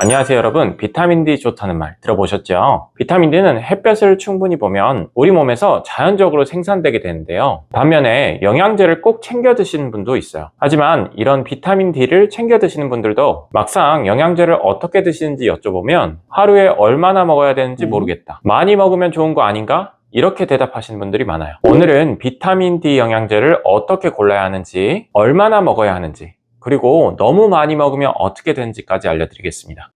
안녕하세요 여러분, 비타민 D 좋다는 말 들어보셨죠? 비타민 D는 햇볕을 충분히 보면 우리 몸에서 자연적으로 생산되게 되는데요. 반면에 영양제를 꼭 챙겨 드시는 분도 있어요. 하지만 이런 비타민 D를 챙겨 드시는 분들도 막상 영양제를 어떻게 드시는지 여쭤보면 하루에 얼마나 먹어야 되는지 모르겠다, 많이 먹으면 좋은 거 아닌가? 이렇게 대답하시는 분들이 많아요. 오늘은 비타민 D 영양제를 어떻게 골라야 하는지, 얼마나 먹어야 하는지, 그리고 너무 많이 먹으면 어떻게 되는지까지 알려드리겠습니다.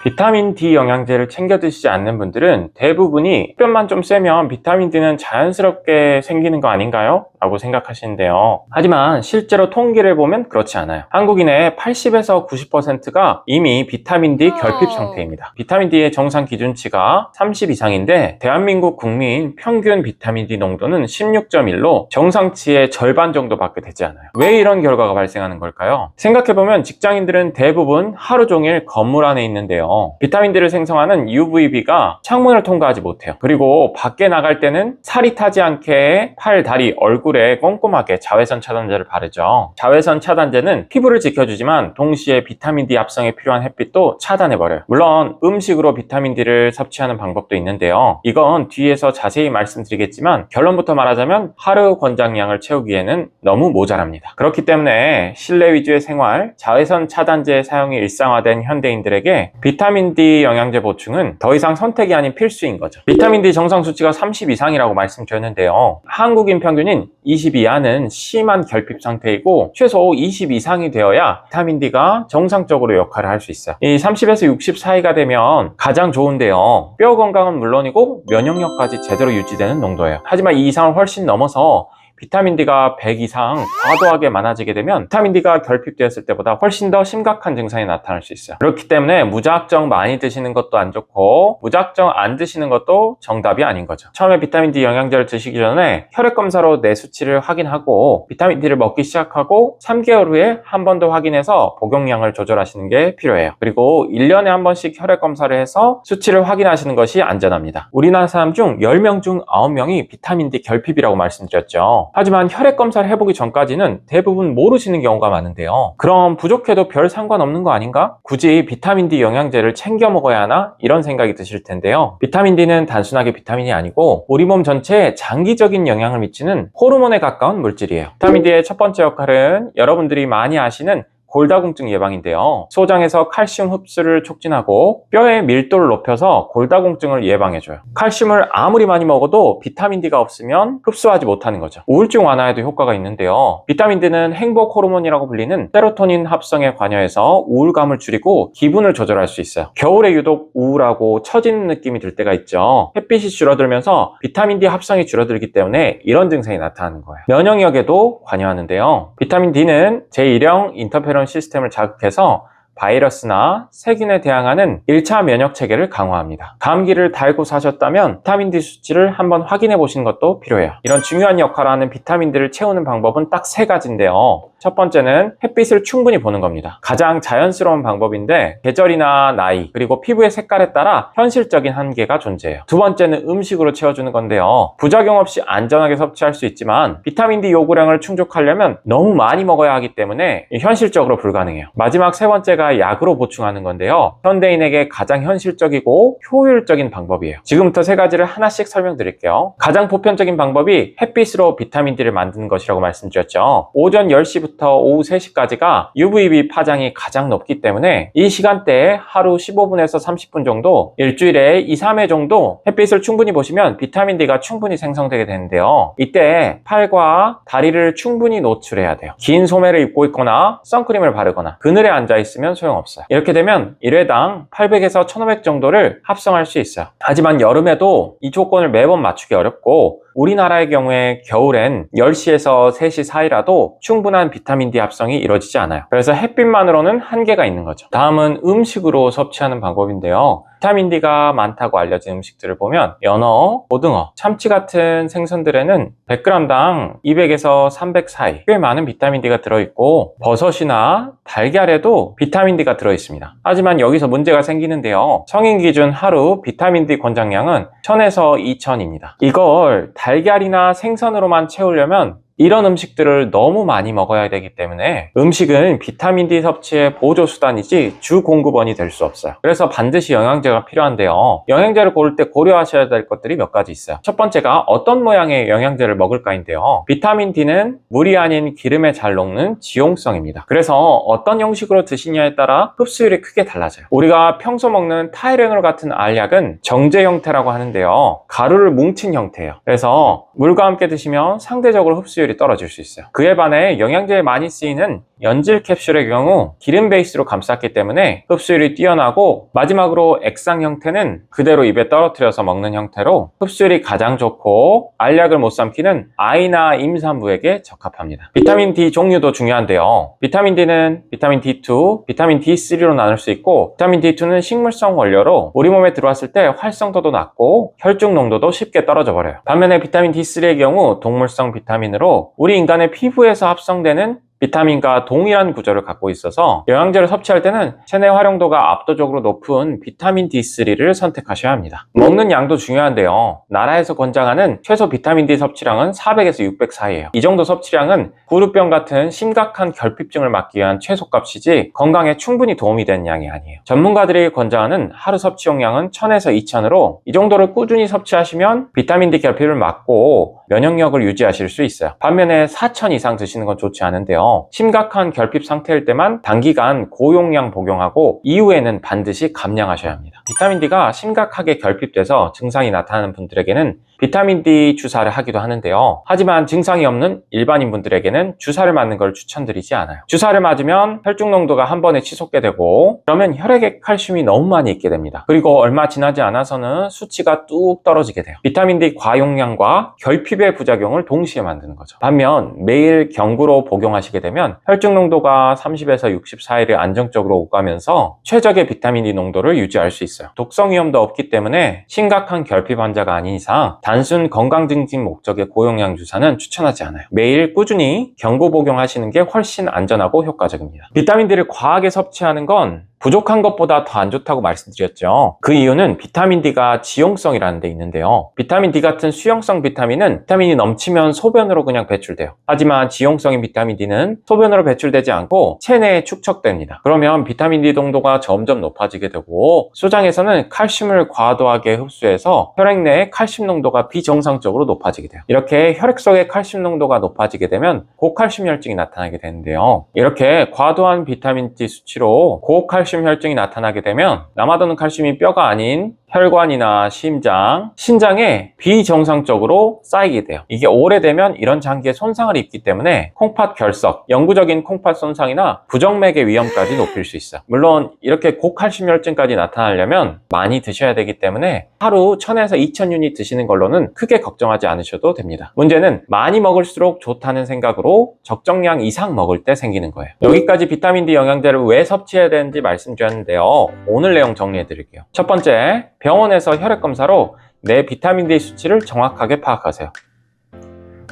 비타민 D 영양제를 챙겨 드시지 않는 분들은 대부분이 햇볕만 좀 쐬면 비타민 D는 자연스럽게 생기는 거 아닌가요? 라고 생각하시는데요. 하지만 실제로 통계를 보면 그렇지 않아요. 한국인의 80에서 90%가 이미 비타민 D 결핍 상태입니다. 비타민 D의 정상 기준치가 30 이상인데 대한민국 국민 평균 비타민 D 농도는 16.1로 정상치의 절반 정도밖에 되지 않아요. 왜 이런 결과가 발생하는 걸까요? 생각해보면 직장인들은 대부분 하루 종일 건물 안에 있는데요. 비타민 D를 생성하는 UVB가 창문을 통과하지 못해요. 그리고 밖에 나갈 때는 살이 타지 않게 팔, 다리, 얼굴에 꼼꼼하게 자외선 차단제를 바르죠. 자외선 차단제는 피부를 지켜주지만 동시에 비타민 D 합성에 필요한 햇빛도 차단해버려요. 물론 음식으로 비타민 D를 섭취하는 방법도 있는데요. 이건 뒤에서 자세히 말씀드리겠지만 결론부터 말하자면 하루 권장량을 채우기에는 너무 모자랍니다. 그렇기 때문에 실내 위주의 생활, 자외선 차단제 사용이 일상화된 현대인들에게 비타민 D 영양제 보충은 더 이상 선택이 아닌 필수인 거죠. 비타민 D 정상 수치가 30 이상이라고 말씀드렸는데요. 한국인 평균인 20 이하는 심한 결핍 상태이고 최소 20 이상이 되어야 비타민 D가 정상적으로 역할을 할 수 있어요. 이 30에서 60 사이가 되면 가장 좋은데요. 뼈 건강은 물론이고 면역력까지 제대로 유지되는 농도예요. 하지만 이 이상을 훨씬 넘어서 비타민 D가 100 이상 과도하게 많아지게 되면 비타민 D가 결핍되었을 때보다 훨씬 더 심각한 증상이 나타날 수 있어요. 그렇기 때문에 무작정 많이 드시는 것도 안 좋고 무작정 안 드시는 것도 정답이 아닌 거죠. 처음에 비타민 D 영양제를 드시기 전에 혈액 검사로 내 수치를 확인하고 비타민 D를 먹기 시작하고 3개월 후에 한 번 더 확인해서 복용량을 조절하시는 게 필요해요. 그리고 1년에 한 번씩 혈액 검사를 해서 수치를 확인하시는 것이 안전합니다. 우리나라 사람 중 10명 중 9명이 비타민 D 결핍이라고 말씀드렸죠. 하지만 혈액 검사를 해보기 전까지는 대부분 모르시는 경우가 많은데요. 그럼 부족해도 별 상관없는 거 아닌가? 굳이 비타민 D 영양제를 챙겨 먹어야 하나? 이런 생각이 드실 텐데요. 비타민 D는 단순하게 비타민이 아니고 우리 몸 전체에 장기적인 영향을 미치는 호르몬에 가까운 물질이에요. 비타민 D의 첫 번째 역할은 여러분들이 많이 아시는 골다공증 예방인데요. 소장에서 칼슘 흡수를 촉진하고 뼈의 밀도를 높여서 골다공증을 예방해줘요. 칼슘을 아무리 많이 먹어도 비타민 D가 없으면 흡수하지 못하는 거죠. 우울증 완화에도 효과가 있는데요. 비타민 D는 행복 호르몬이라고 불리는 세로토닌 합성에 관여해서 우울감을 줄이고 기분을 조절할 수 있어요. 겨울에 유독 우울하고 처지는 느낌이 들 때가 있죠. 햇빛이 줄어들면서 비타민 D 합성이 줄어들기 때문에 이런 증상이 나타나는 거예요. 면역력에도 관여하는데요. 비타민 D는 제1형 인터페론 시스템을 자극해서 바이러스나 세균에 대항하는 1차 면역 체계를 강화합니다. 감기를 달고 사셨다면 비타민 D 수치를 한번 확인해 보시는 것도 필요해요. 이런 중요한 역할을 하는 비타민들을 채우는 방법은 딱 3가지인데요. 첫 번째는 햇빛을 충분히 보는 겁니다. 가장 자연스러운 방법인데 계절이나 나이 그리고 피부의 색깔에 따라 현실적인 한계가 존재해요. 두 번째는 음식으로 채워주는 건데요. 부작용 없이 안전하게 섭취할 수 있지만 비타민 D 요구량을 충족하려면 너무 많이 먹어야 하기 때문에 현실적으로 불가능해요. 마지막 세 번째가 약으로 보충하는 건데요. 현대인에게 가장 현실적이고 효율적인 방법이에요. 지금부터 3가지를 하나씩 설명드릴게요. 가장 보편적인 방법이 햇빛으로 비타민 D를 만드는 것이라고 말씀드렸죠. 오전 10시부터 오후 3시까지가 UVB 파장이 가장 높기 때문에 이 시간대에 하루 15분에서 30분 정도, 일주일에 2, 3회 정도 햇빛을 충분히 보시면 비타민 D가 충분히 생성되게 되는데요. 이때 팔과 다리를 충분히 노출해야 돼요. 긴 소매를 입고 있거나 선크림을 바르거나 그늘에 앉아 있으면 소용없어요. 이렇게 되면 1회당 800에서 1500 정도를 합성할 수 있어요. 하지만 여름에도 이 조건을 매번 맞추기 어렵고 우리나라의 경우에 겨울엔 10시에서 3시 사이라도 충분한 비타민 D 합성이 이루어지지 않아요. 그래서 햇빛만으로는 한계가 있는 거죠. 다음은 음식으로 섭취하는 방법인데요. 비타민 D가 많다고 알려진 음식들을 보면 연어, 고등어, 참치 같은 생선들에는 100g당 200에서 300 사이 꽤 많은 비타민 D가 들어있고 버섯이나 달걀에도 비타민 D가 들어있습니다. 하지만 여기서 문제가 생기는데요. 성인 기준 하루 비타민 D 권장량은 1000에서 2000입니다. 이걸 달걀이나 생선으로만 채우려면 이런 음식들을 너무 많이 먹어야 되기 때문에 음식은 비타민 D 섭취의 보조 수단이지 주 공급원이 될 수 없어요. 그래서 반드시 영양제가 필요한데요. 영양제를 고를 때 고려하셔야 될 것들이 몇 가지 있어요. 첫 번째가 어떤 모양의 영양제를 먹을까인데요. 비타민 D는 물이 아닌 기름에 잘 녹는 지용성입니다. 그래서 어떤 형식으로 드시냐에 따라 흡수율이 크게 달라져요. 우리가 평소 먹는 타이레놀 같은 알약은 정제 형태라고 하는데요. 가루를 뭉친 형태예요. 그래서 물과 함께 드시면 상대적으로 흡수율이 떨어질 수 있어요. 그에 반해 영양제에 많이 쓰이는 연질 캡슐의 경우 기름 베이스로 감쌌기 때문에 흡수율이 뛰어나고, 마지막으로 액상 형태는 그대로 입에 떨어뜨려서 먹는 형태로 흡수율이 가장 좋고 알약을 못 삼키는 아이나 임산부에게 적합합니다. 비타민 D 종류도 중요한데요. 비타민 D는 비타민 D2, 비타민 D3로 나눌 수 있고, 비타민 D2는 식물성 원료로 우리 몸에 들어왔을 때 활성도도 낮고 혈중 농도도 쉽게 떨어져 버려요. 반면에 비타민 D3의 경우 동물성 비타민으로 우리 인간의 피부에서 합성되는 비타민과 동일한 구조를 갖고 있어서 영양제를 섭취할 때는 체내 활용도가 압도적으로 높은 비타민 D3를 선택하셔야 합니다. 먹는 양도 중요한데요. 나라에서 권장하는 최소 비타민 D 섭취량은 400에서 600 사이예요. 이 정도 섭취량은 구루병 같은 심각한 결핍증을 막기 위한 최소값이지 건강에 충분히 도움이 되는 양이 아니에요. 전문가들이 권장하는 하루 섭취 용량은 1000에서 2000으로 이 정도를 꾸준히 섭취하시면 비타민 D 결핍을 막고 면역력을 유지하실 수 있어요. 반면에 4000 이상 드시는 건 좋지 않은데요. 심각한 결핍 상태일 때만 단기간 고용량 복용하고 이후에는 반드시 감량하셔야 합니다. 비타민 D가 심각하게 결핍돼서 증상이 나타나는 분들에게는 비타민 D 주사를 하기도 하는데요. 하지만 증상이 없는 일반인 분들에게는 주사를 맞는 걸 추천드리지 않아요. 주사를 맞으면 혈중 농도가 한 번에 치솟게 되고, 그러면 혈액에 칼슘이 너무 많이 있게 됩니다. 그리고 얼마 지나지 않아서는 수치가 뚝 떨어지게 돼요. 비타민 D 과용량과 결핍의 부작용을 동시에 만드는 거죠. 반면 매일 경구로 복용하시게 되면 혈중 농도가 30에서 60 사이를 안정적으로 오가면서 최적의 비타민 D 농도를 유지할 수 있어요. 독성 위험도 없기 때문에 심각한 결핍 환자가 아닌 이상 단순 건강 증진 목적의 고용량 주사는 추천하지 않아요. 매일 꾸준히 경구 복용하시는 게 훨씬 안전하고 효과적입니다. 비타민 D를 과하게 섭취하는 건 부족한 것보다 더 안 좋다고 말씀드렸죠. 그 이유는 비타민 D가 지용성이라는 데 있는데요. 비타민 D 같은 수용성 비타민은 비타민이 넘치면 소변으로 그냥 배출돼요. 하지만 지용성인 비타민 D는 소변으로 배출되지 않고 체내에 축적됩니다. 그러면 비타민 D 농도가 점점 높아지게 되고, 소장에서는 칼슘을 과도하게 흡수해서 혈액 내에 칼슘 농도가 비정상적으로 높아지게 돼요. 이렇게 혈액 속의 칼슘 농도가 높아지게 되면 고칼슘 혈증이 나타나게 되는데요. 이렇게 과도한 비타민 D 수치로 고칼슘 혈증이 나타나게 되면 남아도는 칼슘이 뼈가 아닌 혈관이나 심장, 신장에 비정상적으로 쌓이게 돼요. 이게 오래되면 이런 장기에 손상을 입기 때문에 콩팥 결석, 영구적인 콩팥 손상이나 부정맥의 위험까지 높일 수 있어요. 물론 이렇게 고칼슘 혈증까지 나타나려면 많이 드셔야 되기 때문에 하루 1000에서 2000유닛 드시는 걸로는 크게 걱정하지 않으셔도 됩니다. 문제는 많이 먹을수록 좋다는 생각으로 적정량 이상 먹을 때 생기는 거예요. 여기까지 비타민 D 영양제를 왜 섭취해야 되는지 말씀드렸는데요. 오늘 내용 정리해 드릴게요. 첫 번째, 병원에서 혈액 검사로 내 비타민 D 수치를 정확하게 파악하세요.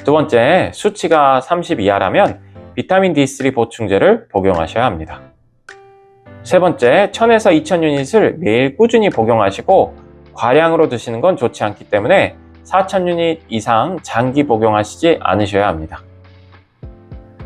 두 번째, 수치가 30 이하라면 비타민 D3 보충제를 복용하셔야 합니다. 세 번째, 1000에서 2000 유닛을 매일 꾸준히 복용하시고 과량으로 드시는 건 좋지 않기 때문에 4000 유닛 이상 장기 복용하시지 않으셔야 합니다.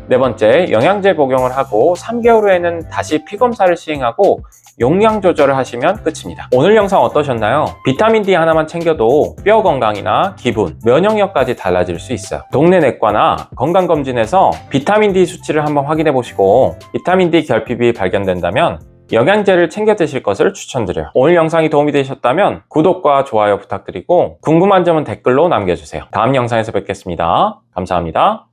네 번째, 영양제 복용을 하고 3개월 후에는 다시 피검사를 시행하고 용량 조절을 하시면 끝입니다. 오늘 영상 어떠셨나요? 비타민 D 하나만 챙겨도 뼈 건강이나 기분, 면역력까지 달라질 수 있어요. 동네 내과나 건강검진에서 비타민 D 수치를 한번 확인해 보시고 비타민 D 결핍이 발견된다면 영양제를 챙겨 드실 것을 추천드려요. 오늘 영상이 도움이 되셨다면 구독과 좋아요 부탁드리고 궁금한 점은 댓글로 남겨주세요. 다음 영상에서 뵙겠습니다. 감사합니다.